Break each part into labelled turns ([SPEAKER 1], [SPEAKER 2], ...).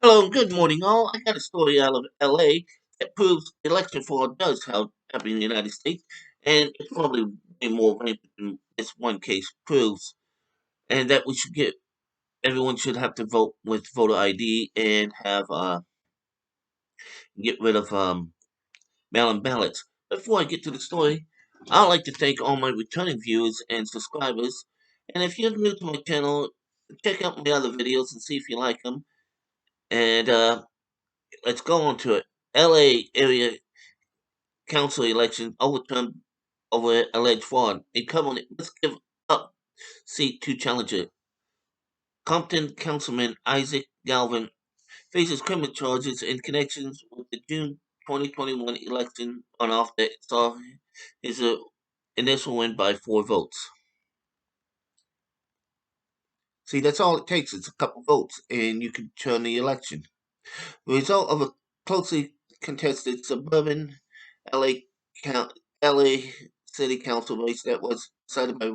[SPEAKER 1] Hello and good morning, all. I got a story out of LA that proves election fraud does happen in the United States, and it's probably way more rampant than this one case proves. And that we should get everyone should have to vote with voter ID and have get rid of mail-in ballots. Before I get to the story, I'd like to thank all my returning viewers and subscribers. And if you're new to my channel, check out my other videos and see if you like them. And let's go on to it. LA area council election overturned over alleged fraud. Incumbent must give up seat to challenger. Compton Councilman Isaac Galvin faces criminal charges in connections with the June 2021 election runoff that saw his initial win by 4 votes. See, that's all it takes. It's a couple votes, and you can turn the election. The result of a closely contested suburban LA, LA City Council race that was decided by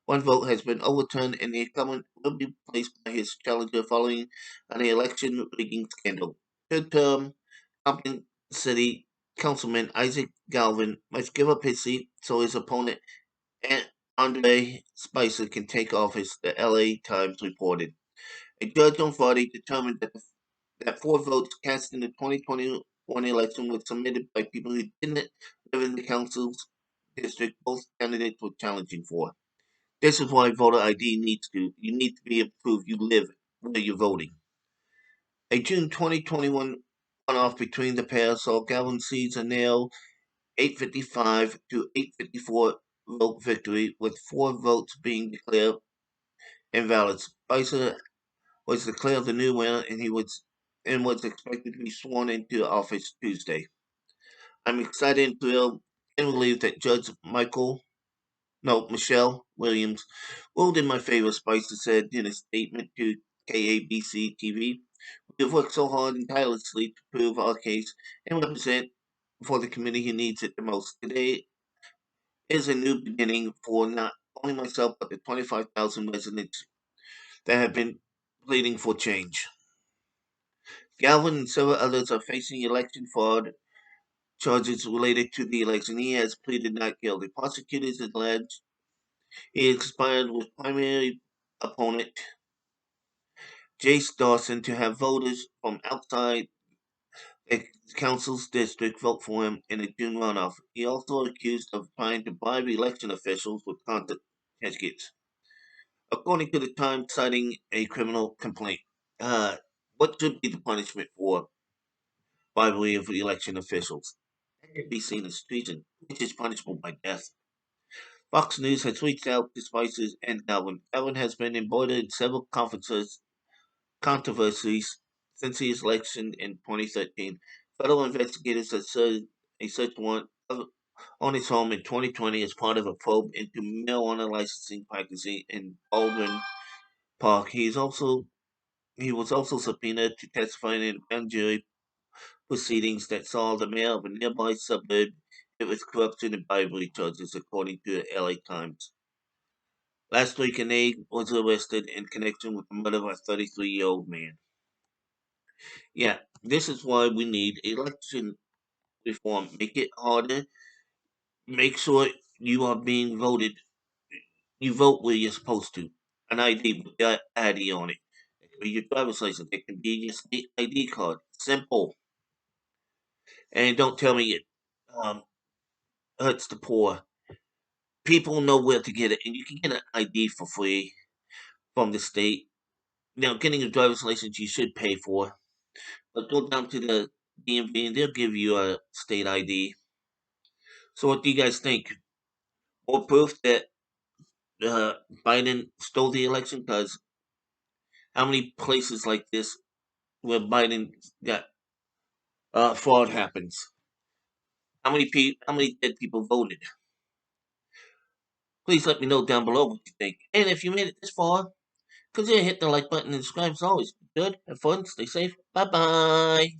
[SPEAKER 1] one vote has been overturned, and the incumbent will be replaced by his challenger following an election rigging scandal. Third-term Compton City Councilman Isaac Galvin must give up his seat so his opponent, Andre Spicer, can take office, the LA Times reported. A judge on Friday determined that 4 votes cast in the 2021 election were submitted by people who didn't live in the council's district both candidates were challenging for. This is why voter ID you need to be able to prove you live where you're voting. A June 2021 runoff between the pair saw Galvin seize a nail 855 to 854 vote victory, with 4 votes being declared invalid. Spicer was declared the new winner, and was expected to be sworn into office Tuesday. I'm excited and thrilled and relieved that Judge Michelle Williams ruled in my favor, Spicer said in a statement to KABC TV. We have worked so hard and tirelessly to prove our case and represent for the community who needs it the most. Today is a new beginning for not only myself but the 25,000 residents that have been pleading for change. Galvin and several others are facing election fraud charges related to the election. He has pleaded not guilty. Prosecutors allege he expired with primary opponent Jace Dawson to have voters from outside the council's district vote for him in a June runoff. He also accused of trying to bribe election officials with contest tickets, according to the Times, citing a criminal complaint. Uh, what should be the punishment for bribery of election officials? That can be seen as treason, which is punishable by death. Fox News has reached out to Spicer and Galvin. Galvin has been embroiled in several controversies since his election in 2013. Federal investigators have served a search warrant on his home in 2020 as part of a probe into marijuana licensing practices in Baldwin Park. He was also subpoenaed to testify in grand jury proceedings that saw the mayor of a nearby suburb hit with corruption and bribery charges, according to the LA Times. Last week, an aide was arrested in connection with the murder of a 33-year-old man. Yeah, this is why we need election reform. Make it harder. Make sure you are being voted. You vote where you're supposed to. An ID with that ID on it. It can be your driver's license. It can be your state ID card. Simple. And don't tell me it um, hurts the poor. People know where to get it, and you can get an ID for free from the state. Now, getting a driver's license you should pay for, but go down to the DMV and they'll give you a state ID. So, what do you guys think? More proof that uh, Biden stole the election? Because how many places like this where Biden got fraud happens? How many dead people voted? Please let me know down below what you think. And if you made it this far, consider hitting the like button and subscribe. As always, be good, have fun, stay safe. Bye bye.